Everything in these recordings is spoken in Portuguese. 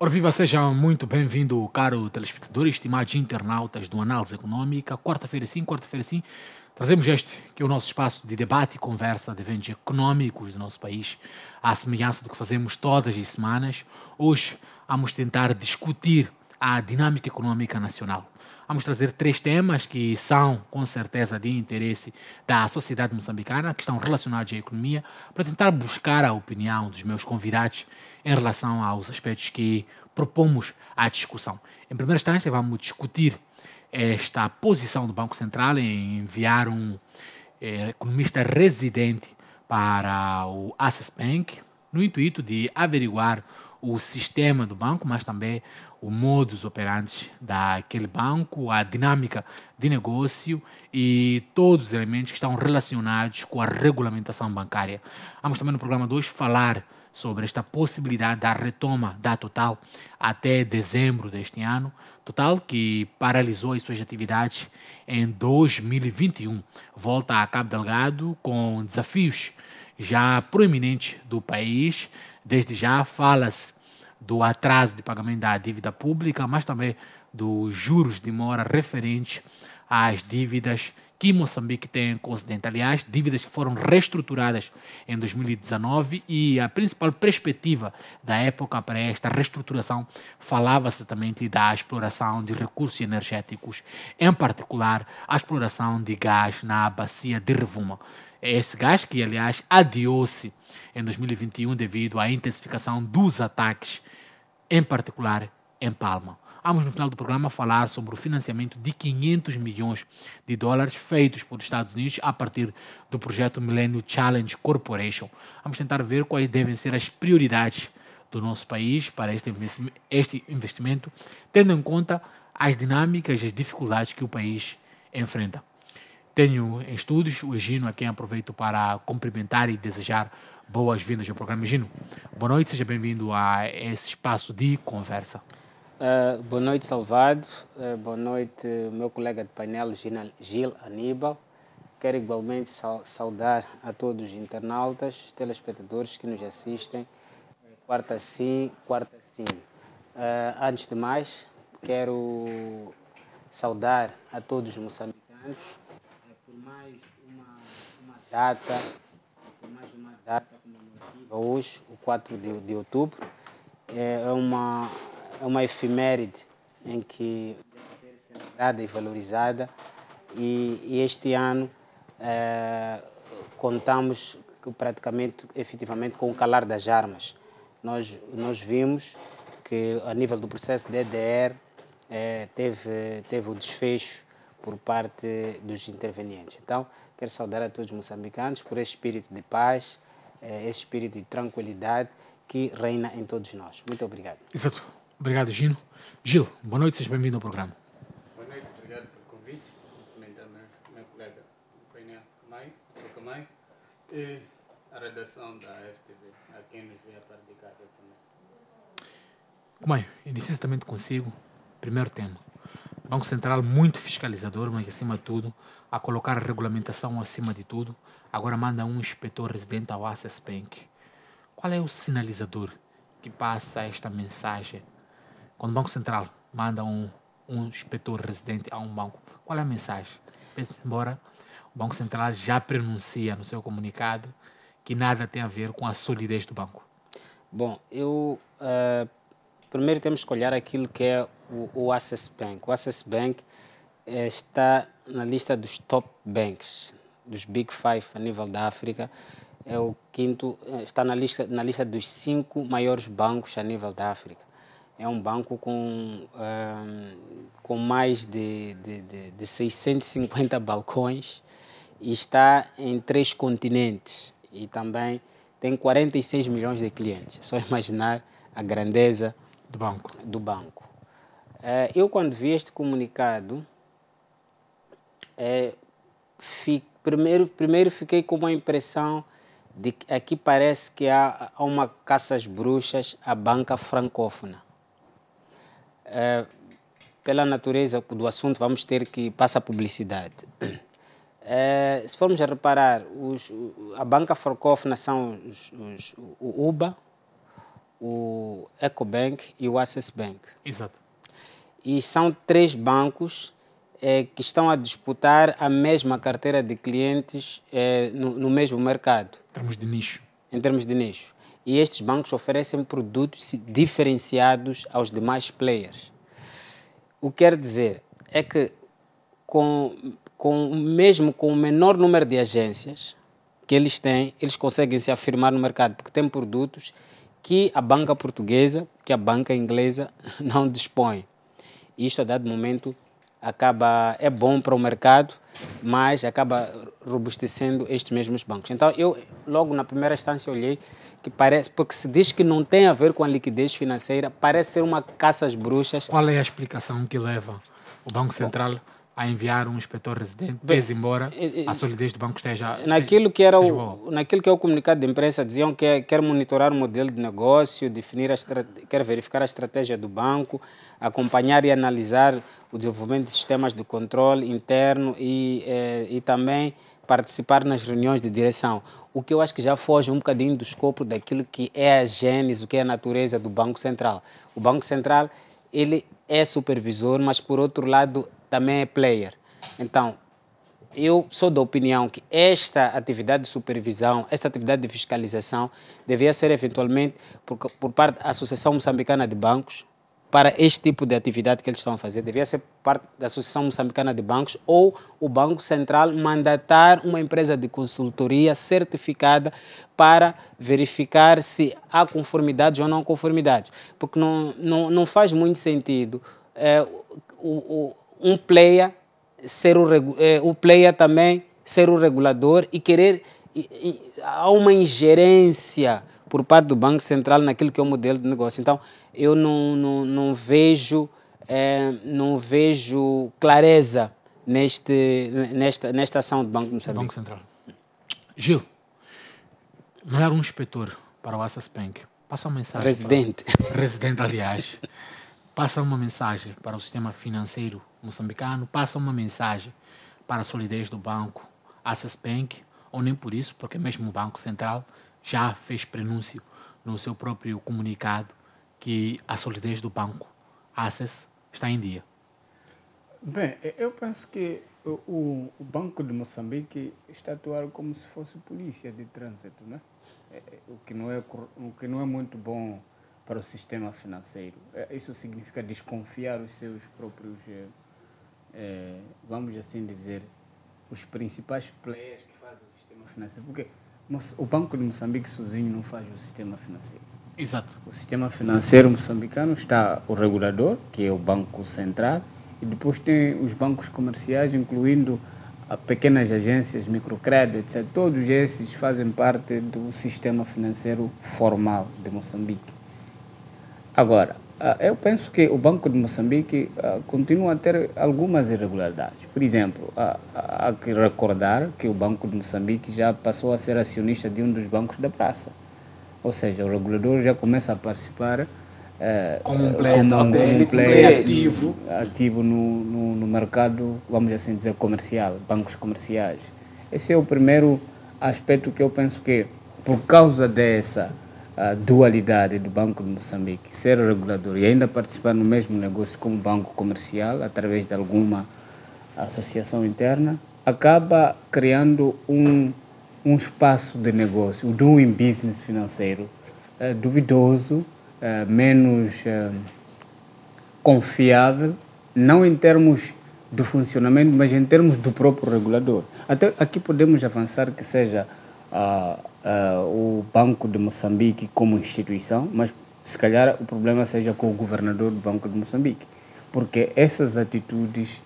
Ora viva, seja muito bem-vindo, caro telespectador e estimados internautas do Análise Econômica. Quarta-feira sim, trazemos este que é o nosso espaço de debate e conversa de eventos econômicos do nosso país, à semelhança do que fazemos todas as semanas. Hoje vamos tentar discutir a dinâmica econômica nacional. Vamos trazer três temas que são, com certeza, de interesse da sociedade moçambicana, que estão relacionados à economia, para tentar buscar a opinião dos meus convidados em relação aos aspectos que propomos à discussão. Em primeira instância, vamos discutir esta posição do Banco Central em enviar um economista residente para o Access Bank, no intuito de averiguar o sistema do banco, mas também o modus operandi daquele banco, a dinâmica de negócio e todos os elementos que estão relacionados com a regulamentação bancária. Vamos também no programa 2 falar sobre esta possibilidade da retoma da Total até dezembro deste ano. Total que paralisou as suas atividades em 2021. Volta a Cabo Delgado com desafios já proeminentes do país. Desde já fala-se do atraso de pagamento da dívida pública, mas também dos juros de mora referentes às dívidas que Moçambique tem com o Ocidente. Aliás, dívidas que foram reestruturadas em 2019 e a principal perspectiva da época para esta reestruturação falava-se também da exploração de recursos energéticos, em particular a exploração de gás na bacia de Rovuma. Esse gás que, aliás, adiou-se em 2021 devido à intensificação dos ataques, em particular em Palma. Vamos, no final do programa, falar sobre o financiamento de 500 milhões de dólares feitos pelos Estados Unidos a partir do projeto Millennium Challenge Corporation. Vamos tentar ver quais devem ser as prioridades do nosso país para este investimento, tendo em conta as dinâmicas e as dificuldades que o país enfrenta. Tenho em estúdios o Egino, a quem aproveito para cumprimentar e desejar boas-vindas ao programa. Egino, boa noite, seja bem-vindo a esse espaço de conversa. Boa noite, Salvado. Boa noite, meu colega de painel, Gil Aníbal. Quero igualmente saudar a todos os internautas, telespectadores que nos assistem. Quarta sim, quarta sim. Antes de mais, quero saudar a todos os moçambicanos por mais uma data comemorativa hoje, o 4 de outubro. É uma efeméride em que deve ser celebrada e valorizada e este ano contamos praticamente, efetivamente, com o calar das armas. Nós vimos que a nível do processo de DDR teve o desfecho por parte dos intervenientes. Então, quero saudar a todos os moçambicanos por esse espírito de paz, esse espírito de tranquilidade que reina em todos nós. Muito obrigado. Exato. Obrigado, Gino. Gil, boa noite, seja bem-vindo ao programa. Boa noite, obrigado pelo convite. Cumprimentar meu colega do painel Camai e a redação da FTV, a quem nos vê a parte de casa também. Camai, inicio exatamente consigo. Primeiro tema. Banco Central muito fiscalizador, mas acima de tudo, a colocar a regulamentação acima de tudo, agora manda um inspetor residente ao Access Bank. Qual é o sinalizador que passa esta mensagem? Quando o Banco Central manda um inspetor residente a um banco, qual é a mensagem? Embora o Banco Central já pronuncia no seu comunicado que nada tem a ver com a solidez do banco. Bom, primeiro temos que olhar aquilo que é o Access Bank. O Access Bank está na lista dos top banks, dos Big Five a nível da África. É o quinto, está na lista dos 5 maiores bancos a nível da África. É um banco com mais de 650 balcões e está em 3 continentes e também tem 46 milhões de clientes. É só imaginar a grandeza do banco. Eu, quando vi este comunicado, primeiro fiquei com uma impressão de que aqui parece que há uma caça às bruxas à banca francófona. Pela natureza do assunto, vamos ter que passar publicidade. Se formos a reparar, a banca francófona são o UBA, o Ecobank e o Access Bank. Exato. E são 3 bancos que estão a disputar a mesma carteira de clientes no mesmo mercado. Em termos de nicho. Em termos de nicho. E estes bancos oferecem produtos diferenciados aos demais players. O que quer dizer é que mesmo com o menor número de agências que eles têm, eles conseguem se afirmar no mercado, porque têm produtos que a banca portuguesa, que a banca inglesa não dispõe. Isto, a dado momento, é bom para o mercado, mas acaba robustecendo estes mesmos bancos. Então, eu, logo na primeira instância, olhei que parece, porque se diz que não tem a ver com a liquidez financeira, parece ser uma caça às bruxas. Qual é a explicação que leva o Banco Central a enviar um inspetor residente, pese embora a solidez do banco esteja naquilo que é o comunicado de imprensa, diziam que quer monitorar o modelo de negócio, quer verificar a estratégia do banco, acompanhar e analisar o desenvolvimento de sistemas de controle interno e também participar nas reuniões de direção. O que eu acho que já foge um bocadinho do escopo daquilo que é a gênese, o que é a natureza do Banco Central. O Banco Central, ele é supervisor, mas por outro lado também é player. Então, eu sou da opinião que esta atividade de supervisão, esta atividade de fiscalização, devia ser eventualmente por parte da Associação Moçambicana de Bancos, para este tipo de atividade que eles estão a fazer, devia ser parte da Associação Moçambicana de Bancos ou o Banco Central mandatar uma empresa de consultoria certificada para verificar se há conformidades ou não conformidades. Porque não faz muito sentido um player o player também ser o regulador e querer... há uma ingerência por parte do Banco Central naquilo que é o modelo de negócio. Então, eu não vejo clareza nesta ação do Banco de Moçambique. Banco Central. Gil, não era um inspetor para o Access Bank. Passa uma mensagem. Residente, aliás. Passa uma mensagem para o sistema financeiro moçambicano, passa uma mensagem para a solidez do banco Access Bank, ou nem por isso, porque mesmo o Banco Central já fez prenúncio no seu próprio comunicado que a solidez do banco Access está em dia. Bem, eu penso que o Banco de Moçambique está a atuar como se fosse polícia de trânsito, né? O que não é muito bom para o sistema financeiro. Isso significa desconfiar os seus próprios, vamos assim dizer, os principais players que fazem o sistema financeiro. Porque o Banco de Moçambique sozinho não faz o sistema financeiro. Exato. O sistema financeiro moçambicano está o regulador, que é o Banco Central, e depois tem os bancos comerciais, incluindo pequenas agências, microcrédito, etc. Todos esses fazem parte do sistema financeiro formal de Moçambique. Agora, eu penso que o Banco de Moçambique continua a ter algumas irregularidades. Por exemplo, há que recordar que o Banco de Moçambique já passou a ser acionista de um dos bancos da praça. Ou seja, o regulador já começa a participar como um player ativo no mercado, vamos assim dizer, comercial, bancos comerciais. Esse é o primeiro aspecto que eu penso que, por causa dessa dualidade do Banco de Moçambique, ser regulador e ainda participar no mesmo negócio como banco comercial, através de alguma associação interna, acaba criando um espaço de negócio, o doing business financeiro duvidoso, menos confiável, não em termos do funcionamento, mas em termos do próprio regulador. Até aqui podemos avançar que seja o Banco de Moçambique como instituição, mas se calhar o problema seja com o governador do Banco de Moçambique, porque essas atitudes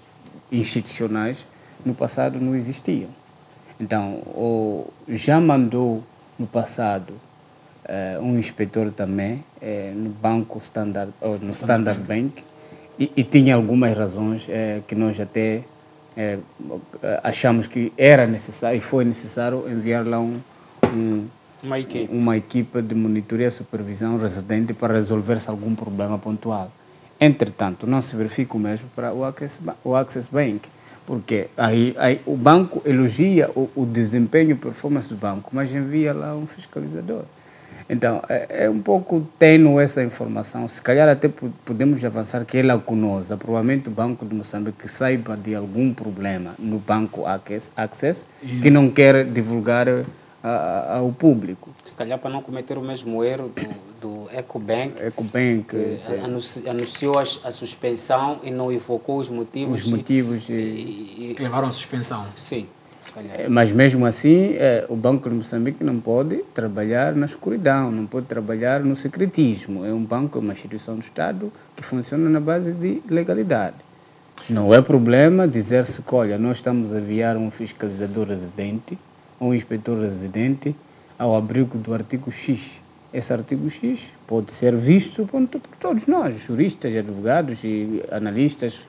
institucionais no passado não existiam. Então, já mandou no passado um inspetor também no Banco Standard, ou no Standard Bank, e tinha algumas razões que nós até achamos que era necessário e foi necessário enviar lá uma equipe de monitoria e supervisão residente para resolver-se algum problema pontual. Entretanto, não se verifica o mesmo para o Access Bank, porque aí o banco elogia o desempenho e performance do banco, mas envia lá um fiscalizador. Então, é um pouco tênue essa informação. Se calhar até podemos avançar que é lacunosa. Provavelmente o Banco de Moçambique saiba de algum problema no Banco Access que não quer divulgar ao público. Se calhar para não cometer o mesmo erro do Ecobank, Que anunciou a suspensão e não evocou os motivos. Que levaram à suspensão. Sim. Mas mesmo assim, o Banco de Moçambique não pode trabalhar na escuridão, não pode trabalhar no secretismo. É um banco, uma instituição do Estado que funciona na base de legalidade. Não é problema dizer-se que, olha, nós estamos a enviar um fiscalizador residente, um inspetor residente, ao abrigo do artigo X. Esse artigo X pode ser visto por todos nós, juristas, advogados e analistas,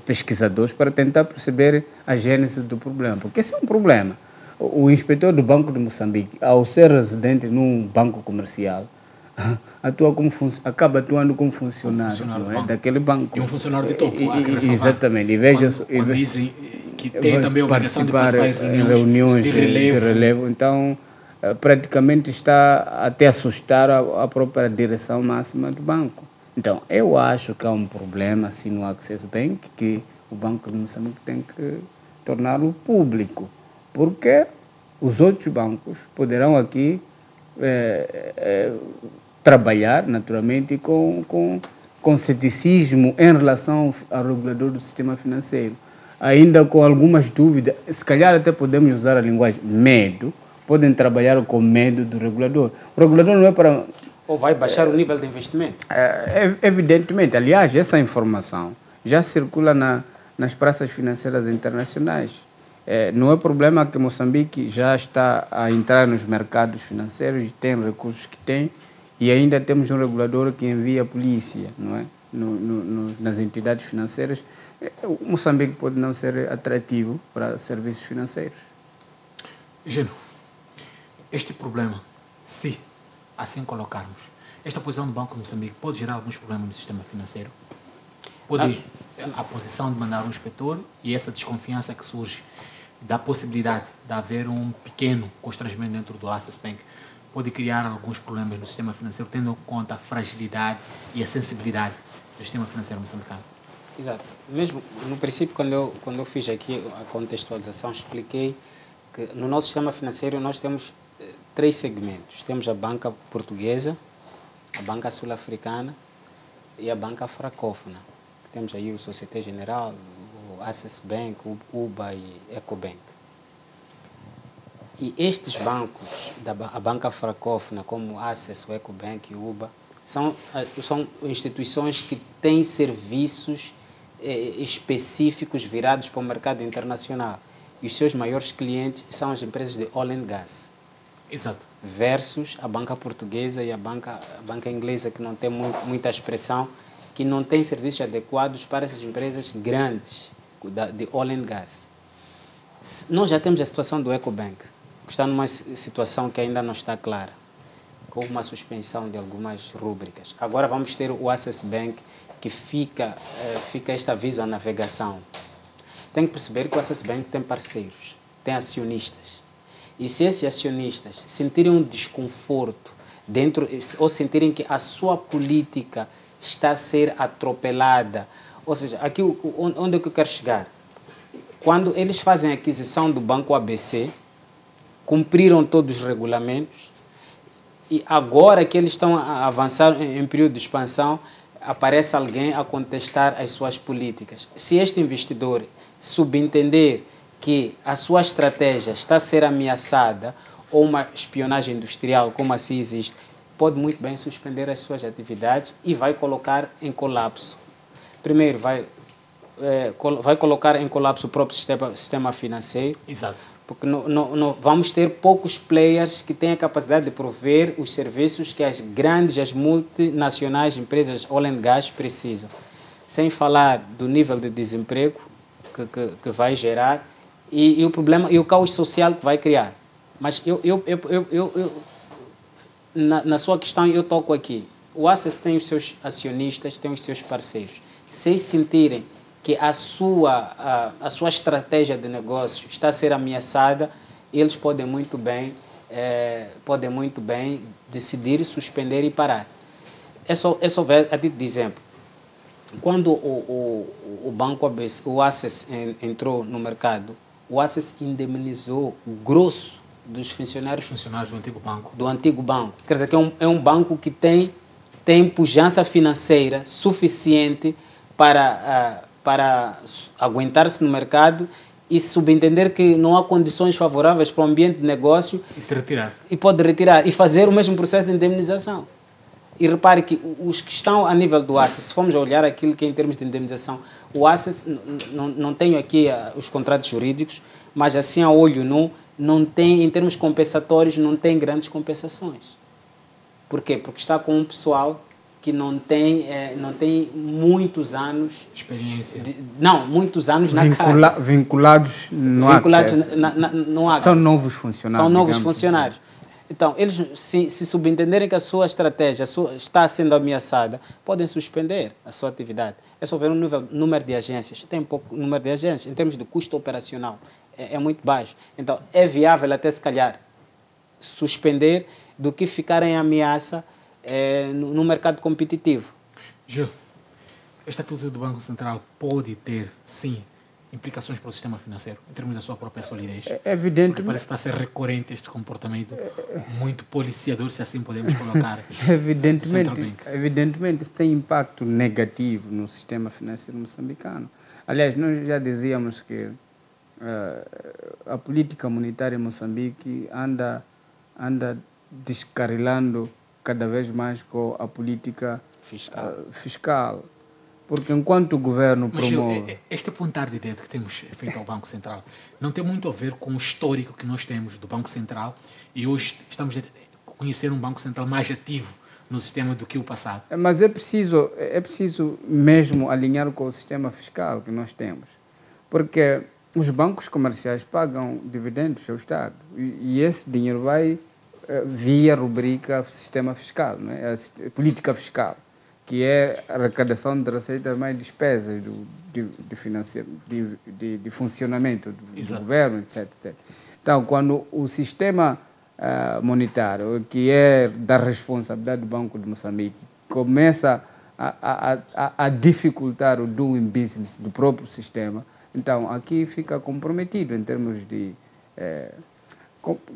pesquisadores, para tentar perceber a gênese do problema. Porque esse é um problema. O inspetor do Banco de Moçambique, ao ser residente num banco comercial, acaba atuando como funcionário daquele banco. E um funcionário de topo. Exatamente. Quando dizem que tem também a obrigação de participar em reuniões de relevo. Então, praticamente está até a assustar a própria direção máxima do banco. Então, eu acho que há um problema assim no Access Bank, que o Banco de Moçambique tem que torná-lo público, porque os outros bancos poderão aqui trabalhar, naturalmente, com ceticismo em relação ao regulador do sistema financeiro. Ainda com algumas dúvidas, se calhar até podemos usar a linguagem medo, podem trabalhar com medo do regulador. O regulador não é para... Ou vai baixar o nível de investimento? Evidentemente. Aliás, essa informação já circula nas praças financeiras internacionais. Não é problema que Moçambique já está a entrar nos mercados financeiros e tem recursos que tem, e ainda temos um regulador que envia a polícia, não é? Nas entidades financeiras. O Moçambique pode não ser atrativo para serviços financeiros. Geno, este problema, se assim colocarmos, esta posição do Banco de Moçambique pode gerar alguns problemas no sistema financeiro? Pode a posição de mandar um inspetor e essa desconfiança que surge da possibilidade de haver um pequeno constrangimento dentro do Access Bank pode criar alguns problemas no sistema financeiro, tendo em conta a fragilidade e a sensibilidade do sistema financeiro moçambicano? Exato. Mesmo no princípio, quando eu fiz aqui a contextualização, expliquei que no nosso sistema financeiro nós temos 3 segmentos. Temos a banca portuguesa, a banca sul-africana e a banca francófona. Temos aí o Société Générale, o Access Bank, o UBA e Ecobank. E estes bancos, a banca francófona, como o Access, o Ecobank e o UBA, são instituições que têm serviços específicos virados para o mercado internacional. E os seus maiores clientes são as empresas de oil and gas. Exato. Versus a banca portuguesa e a banca inglesa, que não tem muita expressão, que não tem serviços adequados para essas empresas grandes de oil and gas. Nós já temos a situação do Ecobank, que está numa situação que ainda não está clara, com uma suspensão de algumas rúbricas. Agora vamos ter o Access Bank, que fica esta aviso à navegação. Tem que perceber que o Access Bank tem parceiros, tem acionistas. E se esses acionistas sentirem um desconforto ou sentirem que a sua política está a ser atropelada, ou seja, aqui onde é que eu quero chegar? Quando eles fazem a aquisição do Banco ABC, cumpriram todos os regulamentos, e agora que eles estão a avançar em período de expansão, aparece alguém a contestar as suas políticas. Se este investidor subentender que a sua estratégia está a ser ameaçada, ou uma espionagem industrial, como assim existe, pode muito bem suspender as suas atividades e vai colocar em colapso. Primeiro, vai colocar em colapso o próprio sistema financeiro. Exato. Porque não vamos ter poucos players que têm a capacidade de prover os serviços que as multinacionais empresas oil and gas precisam. Sem falar do nível de desemprego que vai gerar e o problema e o caos social que vai criar. Mas na sua questão eu toco aqui. O Access tem os seus acionistas, tem os seus parceiros. Se eles sentirem que a sua estratégia de negócio está a ser ameaçada, eles podem muito bem podem muito bem decidir suspender e parar. É só ver, a título de exemplo, quando o banco ABC, o Access entrou no mercado, o Access indemnizou o grosso dos funcionários do antigo banco. Do antigo banco. Quer dizer que é um banco que tem pujança financeira suficiente para aguentar-se no mercado e subentender que não há condições favoráveis para o ambiente de negócio. E se retirar. E pode retirar e fazer o mesmo processo de indemnização. E repare que os que estão a nível do Access, se formos olhar aquilo que é em termos de indemnização, o Access, não tenho aqui os contratos jurídicos, mas assim a olho nu, não tem, em termos compensatórios, não tem grandes compensações. Por quê? Porque está com um pessoal que não tem muitos anos... Experiência. Muitos anos na casa. Vinculados no Access. No Access. São novos funcionários. São novos funcionários. Então, eles, se subentenderem que a sua estratégia está sendo ameaçada, podem suspender a sua atividade. É só ver o número de agências. Tem pouco número de agências. Em termos de custo operacional, é muito baixo. Então, é viável até, se calhar, suspender do que ficar em ameaça no mercado competitivo. Gil, esta atitude do Banco Central pode ter, sim, implicações para o sistema financeiro, em termos da sua própria solidez? Evidentemente. Parece que está a ser recorrente este comportamento muito policiador, se assim podemos colocar. Evidentemente, isso tem impacto negativo no sistema financeiro moçambicano. Aliás, nós já dizíamos que a política monetária em Moçambique anda descarrilando cada vez mais com a política fiscal. Porque enquanto o governo promove... Gil, este apontar de dedo que temos feito ao Banco Central não tem muito a ver com o histórico que nós temos do Banco Central e hoje estamos a conhecer um Banco Central mais ativo no sistema do que o passado. Mas é preciso mesmo alinhar com o sistema fiscal que nós temos. Porque os bancos comerciais pagam dividendos ao Estado e esse dinheiro vai via rubrica sistema fiscal, não é? A política fiscal, que é a arrecadação de receitas mais despesas de funcionamento do governo, etc. Então, quando o sistema monetário, que é da responsabilidade do Banco de Moçambique, começa a dificultar o doing business do próprio sistema, então aqui fica comprometido em termos de...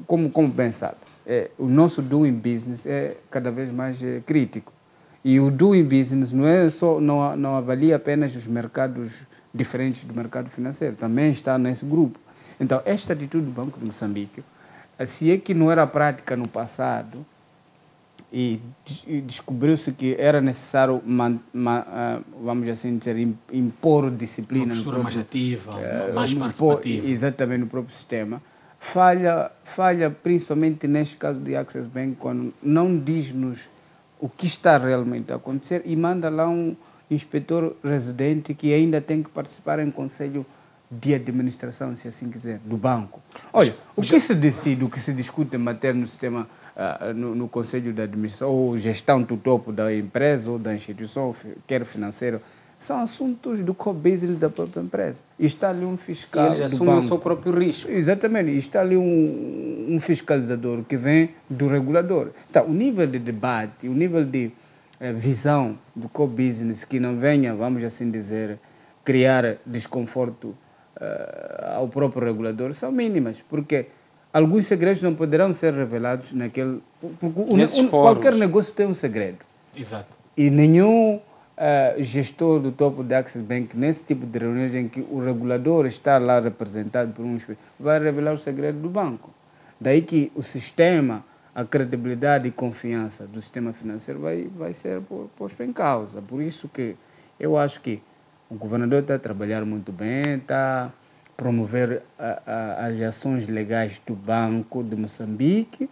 como pensar? O nosso doing business é cada vez mais crítico. E o doing business não avalia apenas os mercados diferentes do mercado financeiro, também está nesse grupo. Então, esta atitude do Banco de Moçambique, se é que não era prática no passado e descobriu-se que era necessário, vamos assim dizer, impor disciplina... Uma postura mais ativa, mais participativa. Exatamente, no próprio sistema. Falha principalmente neste caso de Access Bank, quando não diz-nos o que está realmente a acontecer e manda lá um inspetor residente que ainda tem que participar em conselho de administração, se assim quiser, do banco. Olha, o que se decide, o que se discute em matéria no sistema, no conselho de administração, ou gestão do topo da empresa ou da instituição, quer financeira, são assuntos do core business da própria empresa. E está ali um fiscal do banco. Eles assumem o seu próprio risco. Exatamente. E está ali um fiscalizador que vem do regulador. Então, o nível de debate, o nível de visão do core business que não venha, vamos assim dizer, criar desconforto ao próprio regulador, são mínimas. Porque alguns segredos não poderão ser revelados naquele... Qualquer negócio tem um segredo. Exato. E nenhum... gestor do topo da Access Bank, nesse tipo de reuniões em que o regulador está lá representado por um vai revelar o segredo do banco. Daí que o sistema, a credibilidade e confiança do sistema financeiro vai ser posto em causa. Por isso que eu acho que o governador está a trabalhar muito bem, está a promover as ações legais do Banco de Moçambique,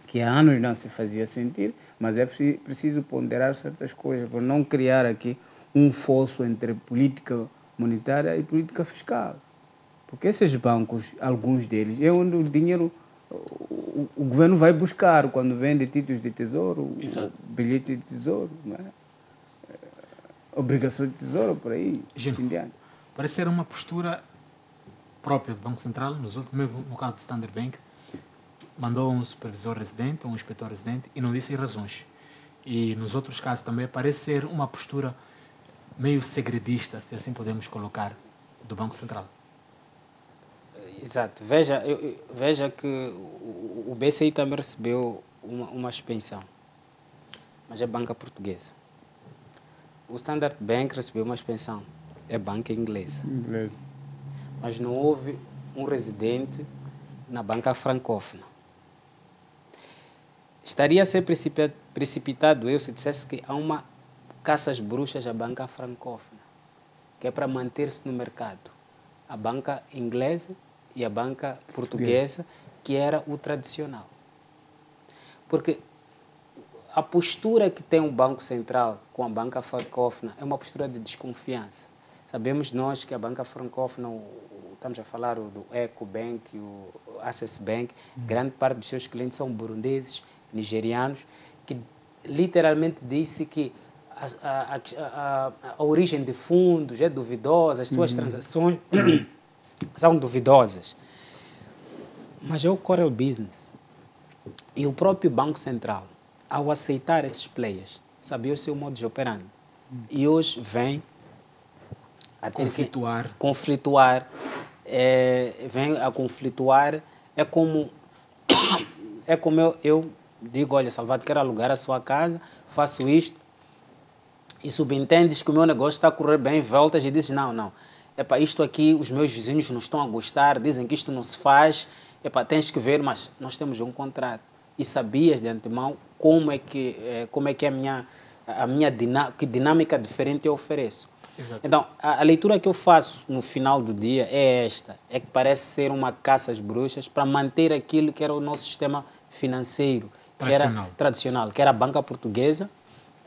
que há anos não se fazia sentir, mas é preciso ponderar certas coisas para não criar aqui um fosso entre política monetária e política fiscal. Porque esses bancos, alguns deles, é onde o dinheiro, o governo vai buscar quando vende títulos de tesouro, bilhete de tesouro, não é? Obrigações de tesouro, por aí. Gino, parece ser uma postura própria do Banco Central, mesmo no caso do Standard Bank, mandou um supervisor residente, um inspetor residente, e não disse razões. E nos outros casos também parece ser uma postura meio segredista, se assim podemos colocar, do Banco Central. Exato. Veja que o BCI também recebeu uma expansão, mas é banca portuguesa. O Standard Bank recebeu uma expansão, é banca inglesa. Mas não houve um residente na banca francófona. Estaria a ser precipitado eu se dissesse que há uma caça às bruxas à banca francófona, que é para manter-se no mercado. A banca inglesa e a banca portuguesa, que era o tradicional. Porque a postura que tem o Banco Central com a banca francófona é uma postura de desconfiança. Sabemos nós que a banca francófona, estamos a falar do Ecobank e o Access Bank, grande parte dos seus clientes são burundeses, nigerianos, que literalmente disse que a origem de fundos é duvidosa, as suas transações são duvidosas. Mas é o core business. E o próprio Banco Central, ao aceitar esses players, sabia o seu modo de operando. E hoje vem a ter conflituar. Vem a conflituar. É como eu digo, olha, Salvador, quero alugar a sua casa, faço isto, e subentendes que o meu negócio está a correr bem, voltas e dizes, não. Epa, isto aqui, os meus vizinhos não estão a gostar, dizem que isto não se faz, epa, tens que ver, mas nós temos um contrato. E sabias de antemão como é que que dinâmica diferente eu ofereço. Exato. Então, a leitura que eu faço no final do dia é esta, é que parece ser uma caça às bruxas para manter aquilo que era o nosso sistema financeiro, tradicional, que era a banca portuguesa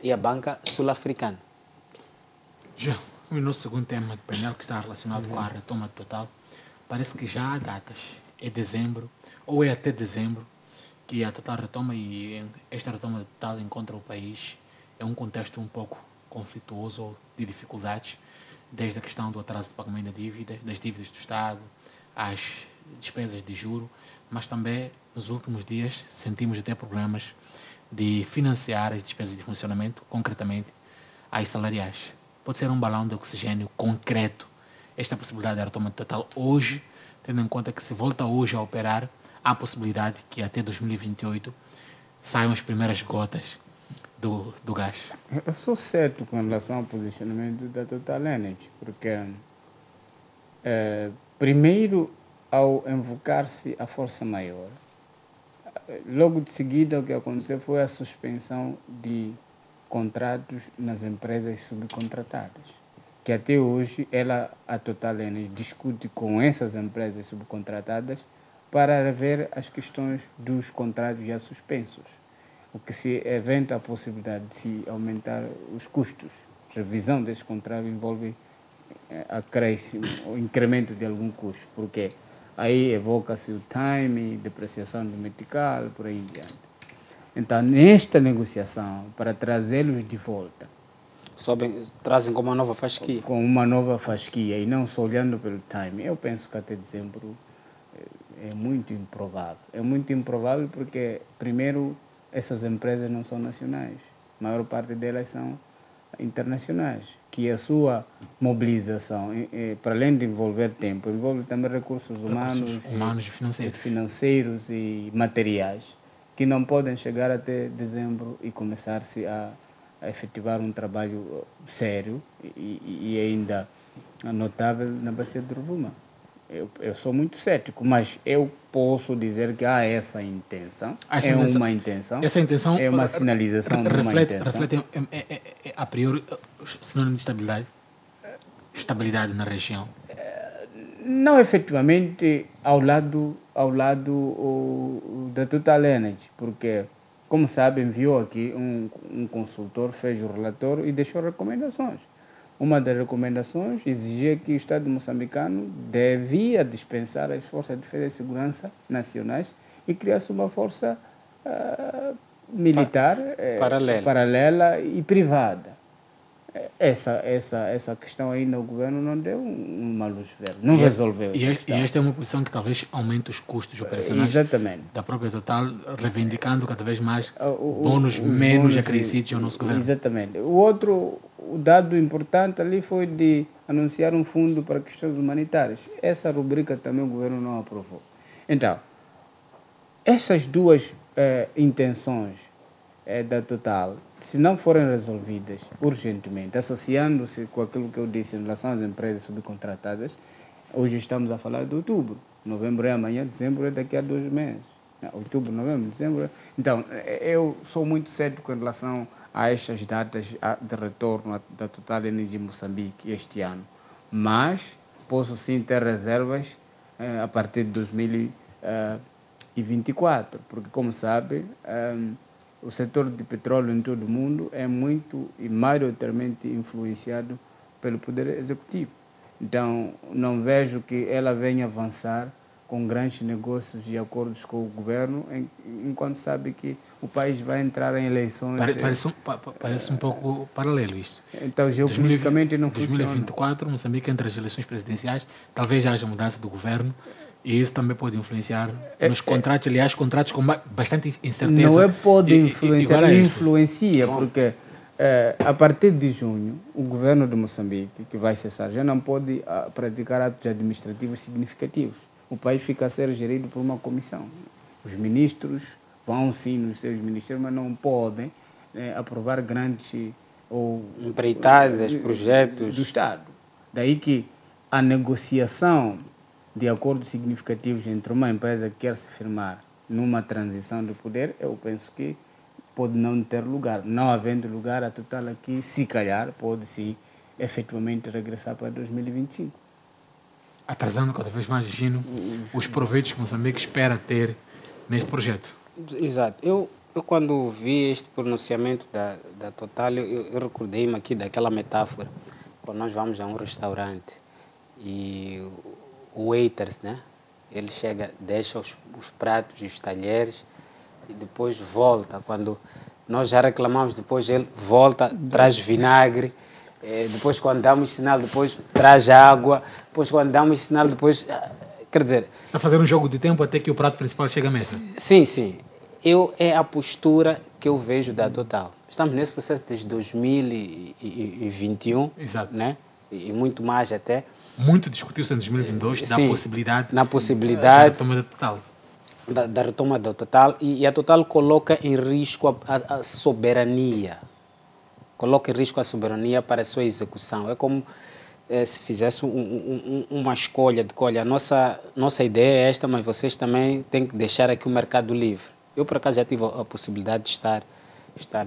e a banca sul-africana. Já, o nosso segundo tema de painel, que está relacionado com a retoma total, parece que já há datas, é dezembro, ou é até dezembro, que a total retoma, e esta retoma total encontra o país é um contexto um pouco conflituoso ou de dificuldades, desde a questão do atraso de pagamento da dívida, das dívidas do Estado, às despesas de juro, mas também nos últimos dias sentimos até problemas de financiar as despesas de funcionamento, concretamente as salariais. Pode ser um balão de oxigênio concreto esta possibilidade da retoma total hoje, tendo em conta que se volta hoje a operar, há a possibilidade que até 2028 saiam as primeiras gotas do gás. Eu sou certo com relação ao posicionamento da Total Energy, porque primeiro, ao invocar-se a força maior, logo de seguida o que aconteceu foi a suspensão de contratos nas empresas subcontratadas, que até hoje a Total Energy discute com essas empresas subcontratadas para rever as questões dos contratos já suspensos, o que se eventa a possibilidade de se aumentar os custos. A revisão desses contratos envolve acréscimo, o incremento de algum custo, porque aí evoca-se o time, depreciação do metical, por aí em diante. Então, nesta negociação, para trazê-los de volta, trazem com uma nova fasquia. Com uma nova fasquia, e não só olhando pelo time, eu penso que até dezembro é muito improvável. É muito improvável porque, primeiro, essas empresas não são nacionais. A maior parte delas são internacionais, que a sua mobilização, para além de envolver tempo, envolve também recursos humanos e financeiros e materiais, que não podem chegar até dezembro e começar-se a efetivar um trabalho sério e ainda notável na bacia de Rovuma. Eu sou muito cético, mas eu posso dizer que há essa intenção. Uma intenção. Essa intenção é uma sinalização de uma intenção. Reflete a priori sinônimo de estabilidade? Estabilidade na região? Não efetivamente ao lado da Total Energy, porque, como sabem, enviou aqui um consultor, fez o relatório e deixou recomendações. Uma das recomendações exigia que o Estado moçambicano devia dispensar as forças de defesa e segurança nacionais e criasse uma força militar paralela e privada. essa questão ainda o governo não deu uma luz verde, não resolveu essa questão. E esta é uma posição que talvez aumente os custos operacionais Exatamente. da própria Total, reivindicando cada vez mais bônus menos acrescidos ao nosso governo. Exatamente. O dado importante ali foi de anunciar um fundo para questões humanitárias. Essa rubrica também o governo não aprovou. Então, essas duas intenções da Total, se não forem resolvidas urgentemente, associando-se com aquilo que eu disse em relação às empresas subcontratadas, hoje estamos a falar de outubro, novembro é amanhã, dezembro é daqui a 2 meses. Outubro, novembro, dezembro. Então, eu sou muito cético em relação a estas datas de retorno da Total Energia Moçambique este ano, mas posso sim ter reservas a partir de 2024, porque, como sabe, o setor de petróleo em todo o mundo é muito e maioritariamente influenciado pelo Poder Executivo. Então, não vejo que ela venha avançar com grandes negócios e acordos com o governo, enquanto sabe que o país vai entrar em eleições. Parece um pouco paralelo isto. Então, geopoliticamente não funciona. 2024, Moçambique, entre as eleições presidenciais, talvez haja mudança do governo. E isso também pode influenciar nos contratos, aliás, contratos com bastante incerteza. Não pode influenciar, influencia, porque a partir de junho, o governo de Moçambique, que vai cessar, já não pode praticar atos administrativos significativos. O país fica a ser gerido por uma comissão. Os ministros vão sim nos seus ministérios, mas não podem aprovar grandes empreitadas, projetos do Estado. Daí que a negociação de acordos significativos entre uma empresa que quer se firmar numa transição de poder, eu penso que pode não ter lugar. Não havendo lugar, a Total aqui, se calhar, pode sim efetivamente regressar para 2025. Atrasando cada vez mais, Gino, os proveitos que Moçambique espera ter neste projeto. Exato. Eu quando vi este pronunciamento da Total, eu recordei-me aqui daquela metáfora, quando nós vamos a um restaurante e o waiters, né? Ele chega, deixa os pratos e os talheres e depois volta. Quando nós já reclamamos, depois ele volta, traz vinagre. Depois, quando damos sinal, depois traz água. Depois, quando damos sinal, depois... Quer dizer... Está a fazer um jogo de tempo até que o prato principal chegue à mesa. Sim, sim. É a postura que eu vejo da Total. Estamos nesse processo desde 2021. Exato. Né? E muito mais até. Muito discutiu-se em 2022 sim, da possibilidade da retoma da Total. Da retoma da Total. E a Total coloca em risco a soberania. Coloca em risco a soberania para a sua execução. É como se fizesse uma escolha de, olha, a nossa ideia é esta, mas vocês também têm que deixar aqui o mercado livre. Eu, por acaso, já tive a possibilidade de estar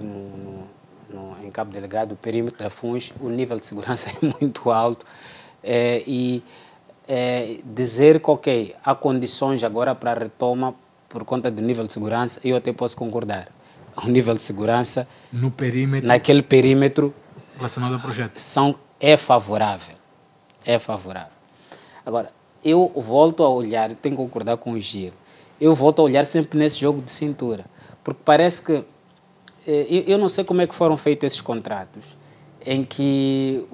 em Cabo Delgado, o perímetro da FUNS, o nível de segurança é muito alto. Dizer que, ok, há condições agora para a retoma por conta do nível de segurança, eu até posso concordar. O nível de segurança no perímetro, naquele perímetro relacionado ao projeto é favorável. É favorável. Agora, eu volto a olhar, tenho que concordar com o Gil, eu volto a olhar sempre nesse jogo de cintura, porque parece que, eu não sei como é que foram feitos esses contratos, em que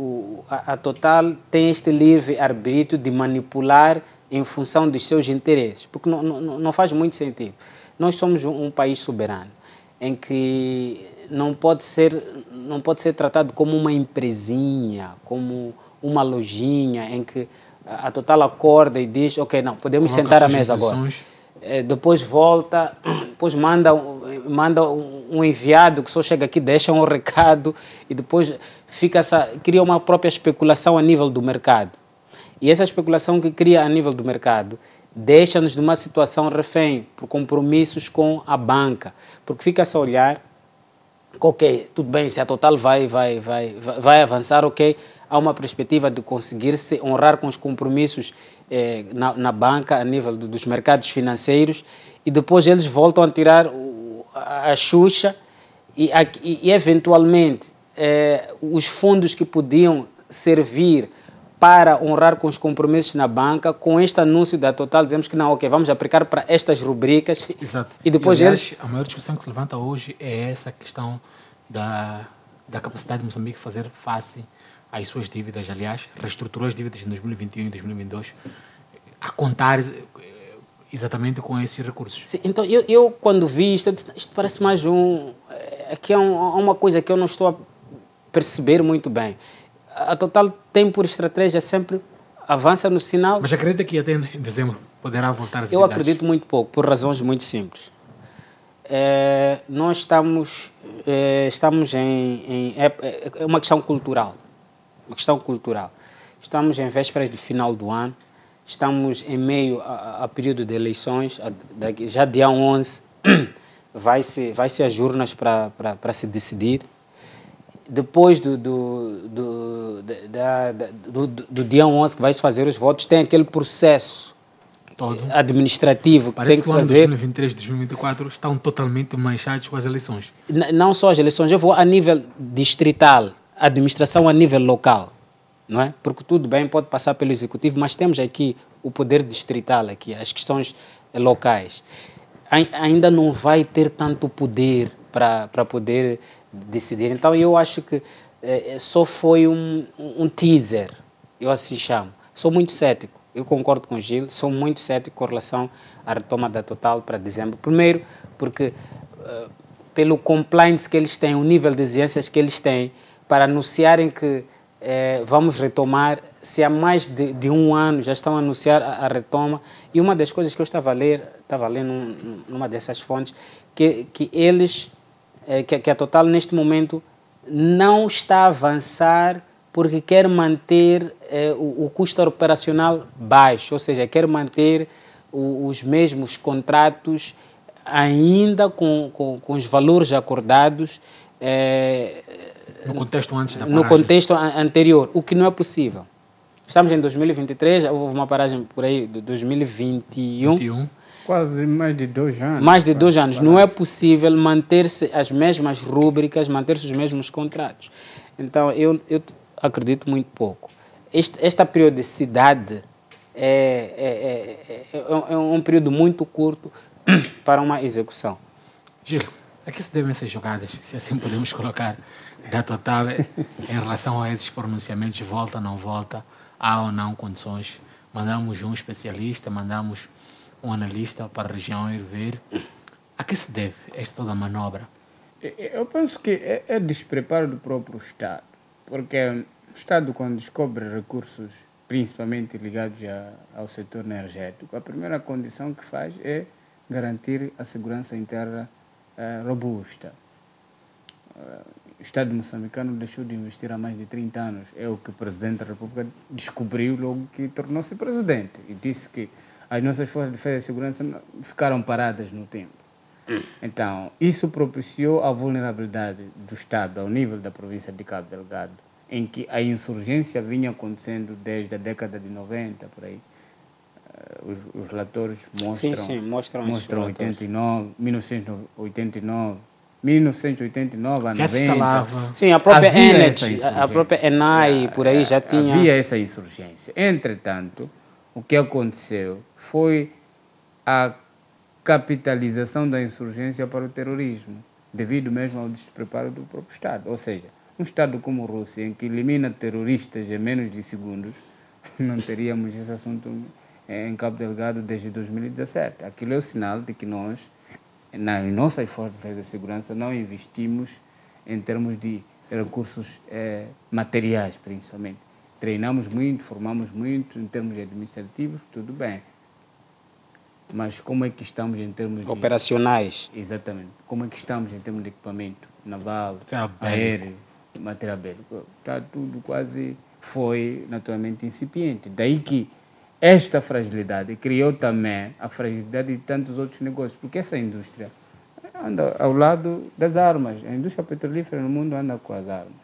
a Total tem este livre-arbítrio de manipular em função dos seus interesses, porque não faz muito sentido. Nós somos um país soberano, em que não pode ser tratado como uma empresinha, como uma lojinha, em que a Total acorda e diz, ok, não, podemos sentar à mesa agora. Depois volta, depois manda um enviado que só chega aqui, deixa um recado e depois cria uma própria especulação a nível do mercado. E essa especulação que cria a nível do mercado deixa-nos numa situação refém por compromissos com a banca, porque fica-se a olhar, ok, tudo bem, se a Total vai avançar, ok, há uma perspectiva de conseguir se honrar com os compromissos na banca, a nível dos mercados financeiros, e depois eles voltam a tirar a Xuxa e eventualmente, os fundos que podiam servir para honrar com os compromissos na banca, com este anúncio da Total, dizemos que não, ok, vamos aplicar para estas rubricas. Exato. E depois aliás, a maior discussão que se levanta hoje é essa questão da capacidade de Moçambique fazer face às suas dívidas. Aliás, reestruturou as dívidas em 2021 e 2022, a contar exatamente com esses recursos. Sim, então, eu quando vi isto, isto parece mais aqui é uma coisa que eu não estou a perceber muito bem. A Total tem por estratégia sempre avança no sinal. Mas acredita que até em dezembro poderá voltar às Eu atividades? acredito muito pouco, por razões muito simples. Nós estamos é uma questão cultural. Uma questão cultural. Estamos em vésperas de final do ano, estamos em meio a período de eleições, já dia 11 vai-se às urnas para se decidir. Depois do dia 11 que vai-se fazer os votos, tem aquele processo todo administrativo que Parece tem que que o ano se de fazer. 2023 e 2024 estão totalmente manchados com as eleições. Não só as eleições, eu vou a nível distrital, administração a nível local, não é? Porque tudo bem, pode passar pelo executivo, mas temos aqui o poder distrital, aqui, as questões locais. Ainda não vai ter tanto poder para poder decidir. Então, eu acho que só foi um teaser, eu assim chamo. Sou muito cético. Eu concordo com o Gil, sou muito cético com relação à retoma da Total para dezembro. Primeiro, porque pelo compliance que eles têm, o nível de exigências que eles têm, para anunciarem que vamos retomar, se há mais de um ano já estão a anunciar a retoma. E uma das coisas que eu estava a ler numa dessas fontes, que eles, que a Total neste momento não está a avançar porque quer manter o custo operacional baixo, ou seja, quer manter os mesmos contratos ainda com os valores acordados No contexto antes da no paragem. contexto anterior, o que não é possível. Estamos em 2023, houve uma paragem por aí de 2021. 21. Quase mais de 2 anos. Mais de 2 anos. Não é possível manter-se as mesmas rúbricas, manter-se os mesmos contratos. Então, eu acredito muito pouco. Esta periodicidade é um período muito curto para uma execução. Gil, a que se devem essas jogadas, se assim podemos colocar, da Total em relação a esses pronunciamentos, volta, não volta, há ou não condições? Mandamos um especialista, mandamos um analista para a região ir ver. A que se deve esta toda manobra? Eu penso que é despreparo do próprio Estado, porque o Estado, quando descobre recursos, principalmente ligados ao setor energético, a primeira condição que faz é garantir a segurança interna robusta. O Estado moçambicano deixou de investir há mais de 30 anos. É o que o Presidente da República descobriu logo que tornou-se Presidente. E disse que as nossas forças de defesa e segurança ficaram paradas no tempo. Então, isso propiciou a vulnerabilidade do Estado ao nível da província de Cabo Delgado, em que a insurgência vinha acontecendo desde a década de 90, por aí. Os relatores mostram 89, 1989, 1989 a 90. Já se instalava. Sim, a própria Havia Enet, essa a própria ENAI, por aí já tinha... Havia essa insurgência. Entretanto, o que aconteceu foi a capitalização da insurgência para o terrorismo, devido mesmo ao despreparo do próprio Estado. Ou seja, um Estado como a Rússia, em que elimina terroristas em menos de segundos, não teríamos esse assunto em Cabo Delgado desde 2017. Aquilo é o sinal de que nós, nas nossas forças de defesa e segurança, não investimos em termos de recursos materiais, principalmente. Treinamos muito, formamos muito, em termos administrativos, tudo bem. Mas como é que estamos em termos de... operacionais. Exatamente. Como é que estamos em termos de equipamento naval, Material aéreo, material bélico? Está tudo quase... Foi naturalmente incipiente. Daí que esta fragilidade criou também a fragilidade de tantos outros negócios, porque essa indústria anda ao lado das armas. A indústria petrolífera no mundo anda com as armas.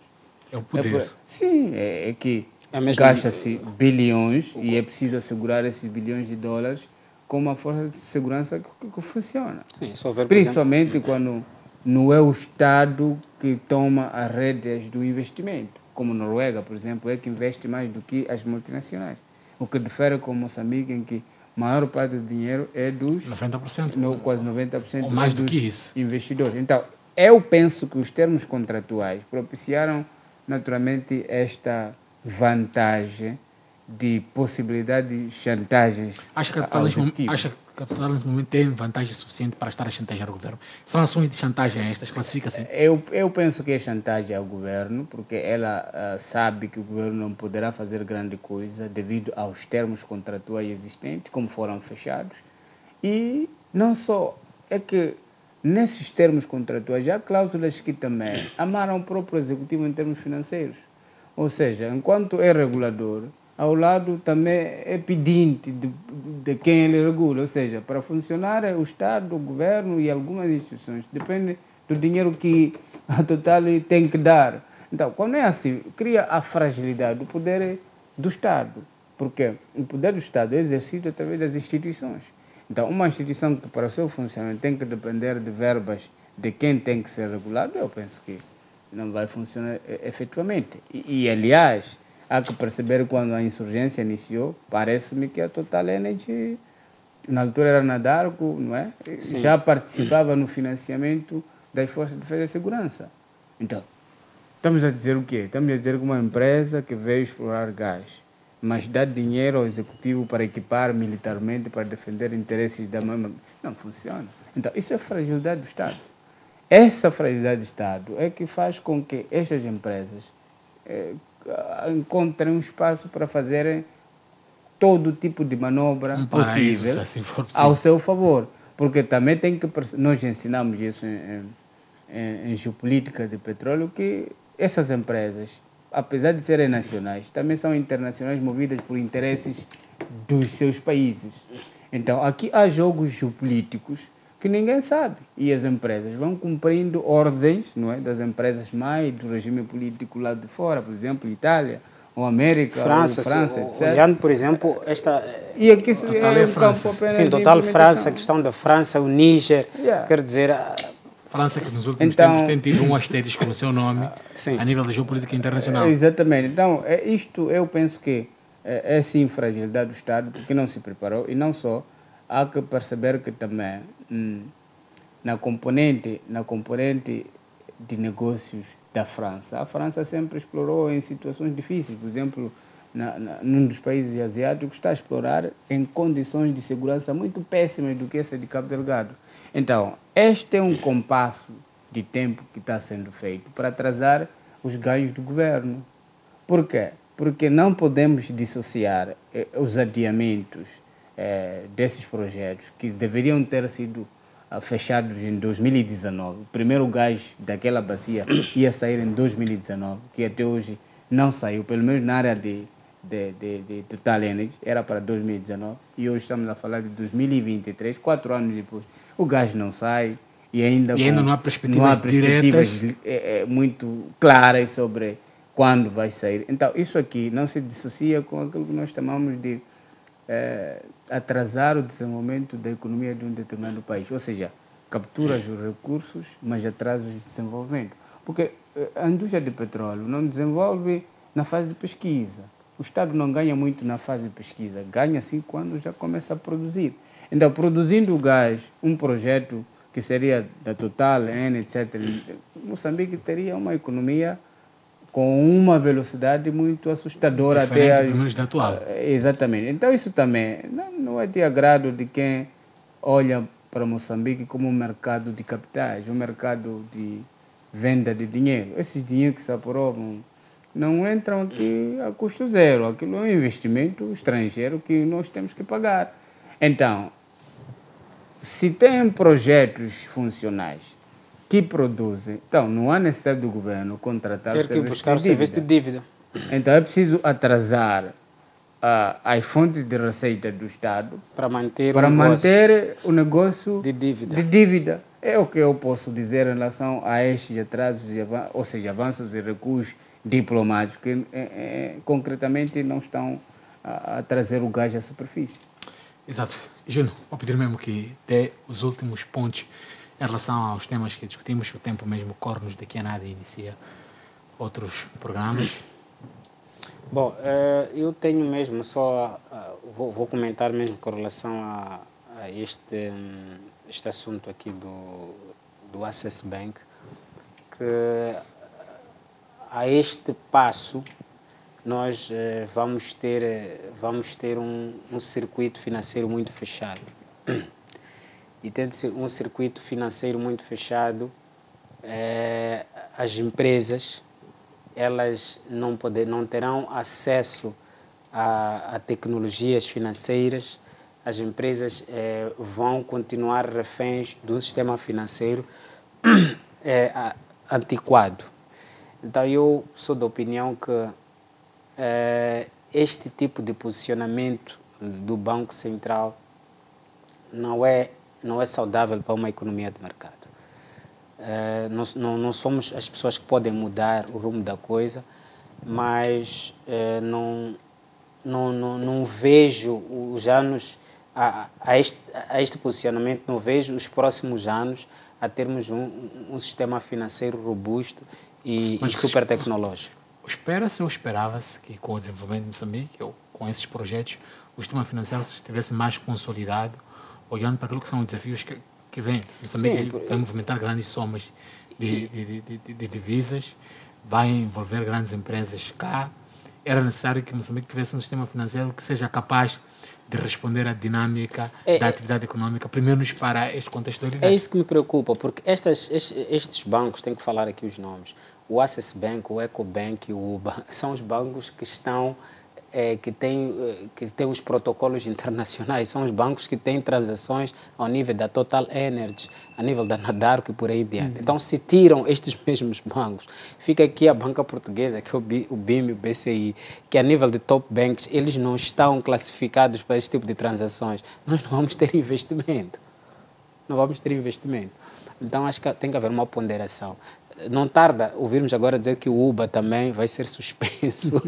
É o poder. Sim, é que mesmo- gasta-se bilhões e é preciso assegurar esses bilhões de dólares com uma força de segurança que funciona. Sim, só ver, por Principalmente quando não é o Estado que toma as rédeas do investimento. Como Noruega, por exemplo, é que investe mais do que as multinacionais. O que difere com Moçambique, em que a maior parte do dinheiro é dos 90%. quase 90% Ou mais do dos que isso. investidores. Então, eu penso que os termos contratuais propiciaram naturalmente esta vantagem de possibilidade de chantagens Acha que a aos Total ativos. acha que a Total nesse momento tem vantagem suficiente para estar a chantagear o governo? São ações de chantagem estas, classifica-se? Eu penso que é chantagem ao governo, porque ela sabe que o governo não poderá fazer grande coisa devido aos termos contratuais existentes, como foram fechados. E não só, é que nesses termos contratuais há cláusulas que também amaram o próprio executivo em termos financeiros. Ou seja, enquanto é regulador, ao lado também é pedinte de quem ele regula. Ou seja, para funcionar é o Estado, o governo e algumas instituições. Depende do dinheiro que a Total tem que dar. Então, quando é assim, cria a fragilidade do poder do Estado. Porque o poder do Estado é exercido através das instituições. Então, uma instituição que para o seu funcionamento tem que depender de verbas de quem tem que ser regulado, eu penso que não vai funcionar efetivamente. Aliás, há que perceber quando a insurgência iniciou, parece-me que a Total Energy, na altura era Nadarco, não é? Sim. Já participava no financiamento das Forças de Defesa e Segurança. Então, estamos a dizer o quê? Estamos a dizer que uma empresa que veio explorar gás, mas dá dinheiro ao executivo para equipar militarmente, para defender interesses da mesma... Não funciona. Então, isso é fragilidade do Estado. Essa fragilidade do Estado é que faz com que estas empresas encontrem um espaço para fazerem todo tipo de manobra possível assim for possível, ao seu favor. Porque também tem que... Nós ensinamos isso em geopolítica de petróleo, que essas empresas, apesar de serem nacionais, também são internacionais movidas por interesses dos seus países. Então, aqui há jogos geopolíticos que ninguém sabe. E as empresas vão cumprindo ordens, não é, das empresas mãe do regime político lá de fora, por exemplo, Itália, ou América, França, ou França, etc. olhando, por exemplo, esta... E aqui isso Total é é um França. campo apenas Sim, de Total implementação. França, a questão da França, o Níger, Yeah. quer dizer... França que nos últimos Então- tempos tem tido um asterisco no seu nome Sim. a nível da geopolítica internacional. Exatamente. Então, isto eu penso que é sim fragilidade do Estado, porque não se preparou. E não só, há que perceber que também na componente de negócios da França, a França sempre explorou em situações difíceis. Por exemplo, num dos países asiáticos está a explorar em condições de segurança muito péssimas do que essa de Cabo Delgado. Então, este é um compasso de tempo que está sendo feito para atrasar os ganhos do governo. Por quê? Porque não podemos dissociar os adiamentos desses projetos que deveriam ter sido fechados em 2019. O primeiro gás daquela bacia ia sair em 2019, que até hoje não saiu, pelo menos na área de Total Energy, era para 2019, e hoje estamos a falar de 2023, 4 anos depois. O gás não sai e ainda não há perspectivas diretas muito claras sobre quando vai sair. Então, isso aqui não se dissocia com aquilo que nós chamamos de atrasar o desenvolvimento da economia de um determinado país. Ou seja, capturas os recursos, mas atrasas o desenvolvimento. Porque a indústria de petróleo não desenvolve na fase de pesquisa. O Estado não ganha muito na fase de pesquisa, ganha sim quando já começa a produzir. Então, produzindo o gás, um projeto que seria da Total, etc., Moçambique teria uma economia com uma velocidade muito assustadora. Diferente, até pelo menos da atual. Exatamente. Então, isso também não é de agrado de quem olha para Moçambique como um mercado de capitais, um mercado de venda de dinheiro. Esses dinheiros que se aprovam não entram aqui a custo zero. Aquilo é um investimento estrangeiro que nós temos que pagar. Então, se tem projetos funcionais que produzem, então não há necessidade do governo contratar Ter que buscar o serviço de dívida. Então é preciso atrasar as fontes de receita do Estado Para manter o negócio de dívida. de dívida. É o que eu posso dizer em relação a estes atrasos, ou seja, avanços e recuos diplomáticos que concretamente não estão a trazer o gás à superfície. Exato. Júnior, vou pedir mesmo que dê os últimos pontos em relação aos temas que discutimos. O tempo mesmo corre-nos daqui a nada e inicia outros programas. Bom, eu tenho mesmo só... vou comentar mesmo com relação a este assunto aqui do Access Bank. que a este passo nós vamos ter um circuito financeiro muito fechado. E tendo um circuito financeiro muito fechado, as empresas elas não terão acesso a tecnologias financeiras, as empresas vão continuar reféns de um sistema financeiro antiquado. Então, eu sou da opinião que este tipo de posicionamento do Banco Central não é saudável para uma economia de mercado. Não somos as pessoas que podem mudar o rumo da coisa, mas não vejo os anos a este posicionamento, não vejo os próximos anos a termos um sistema financeiro robusto e super tecnológico. Espera-se ou esperava-se que com o desenvolvimento de Moçambique, ou com esses projetos, o sistema financeiro estivesse mais consolidado, olhando para aquilo que são os desafios que vêm. Moçambique vai movimentar grandes somas de divisas, vai envolver grandes empresas cá. Era necessário que Moçambique tivesse um sistema financeiro que seja capaz de responder à dinâmica da atividade econômica, pelo menos para este contexto da realidade. É isso que me preocupa, porque estes bancos, tenho que falar aqui os nomes, o Access Bank, o Ecobank e o UBA, são os bancos que estão que têm os protocolos internacionais, são os bancos que têm transações ao nível da Total Energy, a nível da Nadarco e por aí diante. Então, se tiram estes mesmos bancos, fica aqui a banca portuguesa, que é o BIM e o BCI, que a nível de top banks, eles não estão classificados para esse tipo de transações. Nós não vamos ter investimento. Não vamos ter investimento. Então, acho que tem que haver uma ponderação. Não tarda ouvirmos agora dizer que o UBA também vai ser suspenso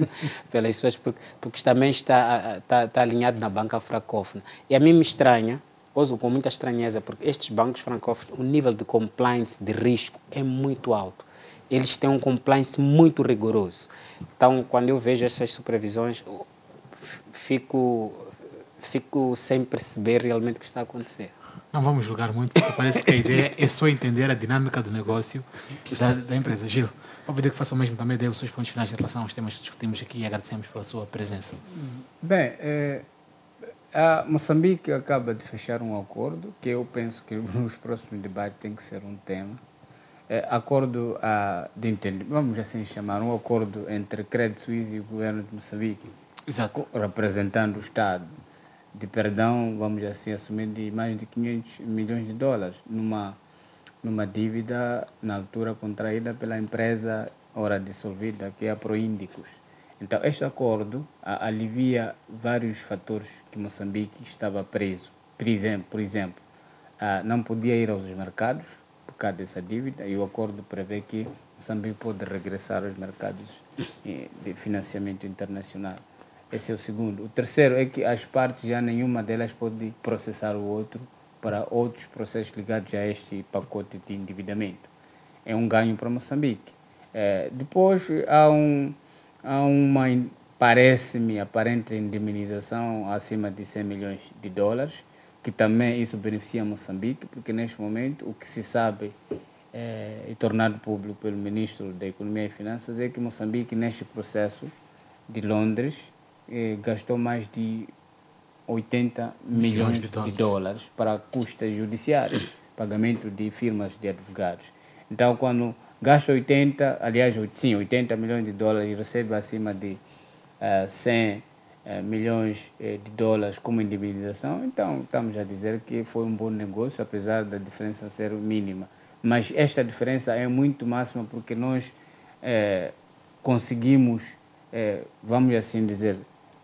pelas suas, porque também está alinhado na banca francófona. E a mim me estranha, uso com muita estranheza, porque estes bancos francófonos, o nível de compliance de risco é muito alto. Eles têm um compliance muito rigoroso. Então, quando eu vejo essas supervisões, fico sem perceber realmente o que está a acontecer. Não vamos julgar muito, porque parece que a ideia é só entender a dinâmica do negócio da empresa. Gil, vou pedir que faça o mesmo também, dê os seus pontos finais em relação aos temas que discutimos aqui e agradecemos pela sua presença. Bem, a Moçambique acaba de fechar um acordo, que eu penso que nos próximos debates tem que ser um tema. Acordo de entendimento, vamos assim chamar, um acordo entre Credit Suisse e o governo de Moçambique, exato, representando o Estado, de perdão, vamos assim assumir, de mais de 500 milhões de dólares numa dívida na altura contraída pela empresa ora dissolvida, que é a Proíndicos. Então, este acordo alivia vários fatores que Moçambique estava preso. Por exemplo, não podia ir aos mercados por causa dessa dívida, e o acordo prevê que Moçambique pode regressar aos mercados de financiamento internacional. Esse é o segundo. O terceiro é que as partes, já nenhuma delas pode processar o outro para outros processos ligados a este pacote de endividamento. É um ganho para Moçambique. Depois, há uma, parece-me, aparente indemnização acima de 100 milhões de dólares, que também isso beneficia Moçambique, porque neste momento o que se sabe e tornado público pelo Ministro da Economia e Finanças é que Moçambique, neste processo de Londres, gastou mais de 80 milhões de dólares para custas judiciárias, pagamento de firmas de advogados. Então, quando gasta 80 milhões de dólares e recebe acima de 100 milhões de dólares como indemnização, então estamos a dizer que foi um bom negócio, apesar da diferença ser mínima. Mas esta diferença é muito máxima porque nós conseguimos, vamos assim dizer,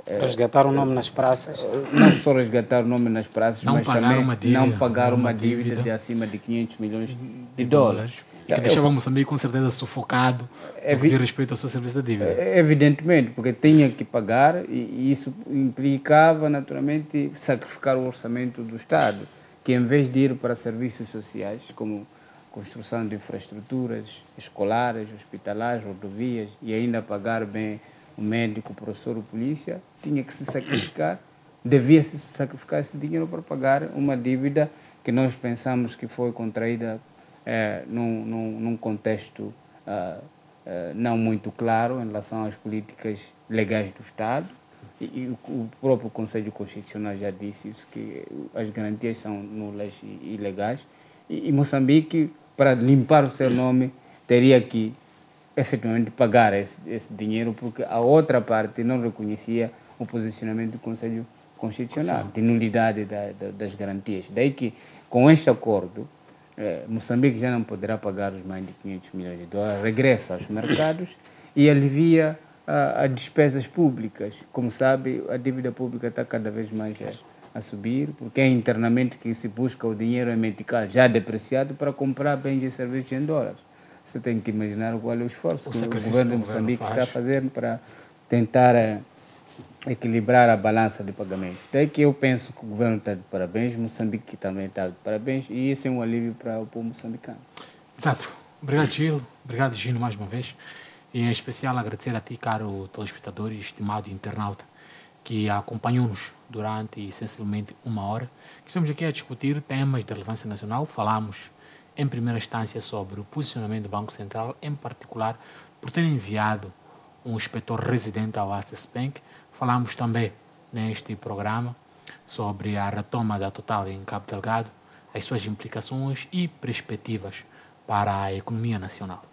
resgatar o nome nas praças. Não só resgatar o nome nas praças, não mas também não pagar uma dívida de acima de 500 milhões de dólares. Que deixava Moçambique com certeza sufocado no que diz respeito ao seu serviço da dívida. Evidentemente, porque tinha que pagar e isso implicava naturalmente sacrificar o orçamento do Estado, que em vez de ir para serviços sociais, como construção de infraestruturas escolares, hospitalares, rodovias e ainda pagar bem o médico, o professor, o polícia, tinha que se sacrificar, devia se sacrificar esse dinheiro para pagar uma dívida que nós pensamos que foi contraída num contexto não muito claro em relação às políticas legais do Estado. E o próprio Conselho Constitucional já disse isso, que as garantias são nulas e ilegais. E Moçambique, para limpar o seu nome, teria que efetivamente pagar esse dinheiro, porque a outra parte não reconhecia o posicionamento do Conselho Constitucional de nulidade das garantias. Daí que, com este acordo, Moçambique já não poderá pagar os mais de 500 milhões de dólares, regressa aos mercados e alivia as despesas públicas. Como sabe, a dívida pública está cada vez mais a subir, porque é internamente que se busca o dinheiro em metical já depreciado para comprar bens e serviços em dólares. Você tem que imaginar qual é o esforço que o governo de Moçambique está fazendo para tentar equilibrar a balança de pagamentos. Daí que eu penso que o governo está de parabéns, Moçambique também está de parabéns, e isso é um alívio para o povo moçambicano. Exato. Obrigado, Gil. Obrigado, Gino, mais uma vez. E em especial agradecer a ti, caro telespectador e estimado internauta, que acompanhou-nos durante essencialmente 1 hora. Estamos aqui a discutir temas de relevância nacional. Falamos, em primeira instância, sobre o posicionamento do Banco Central, em particular, por ter enviado um inspetor residente ao Access Bank. Falamos também, neste programa, sobre a retoma da Total em Cabo Delgado, as suas implicações e perspectivas para a economia nacional.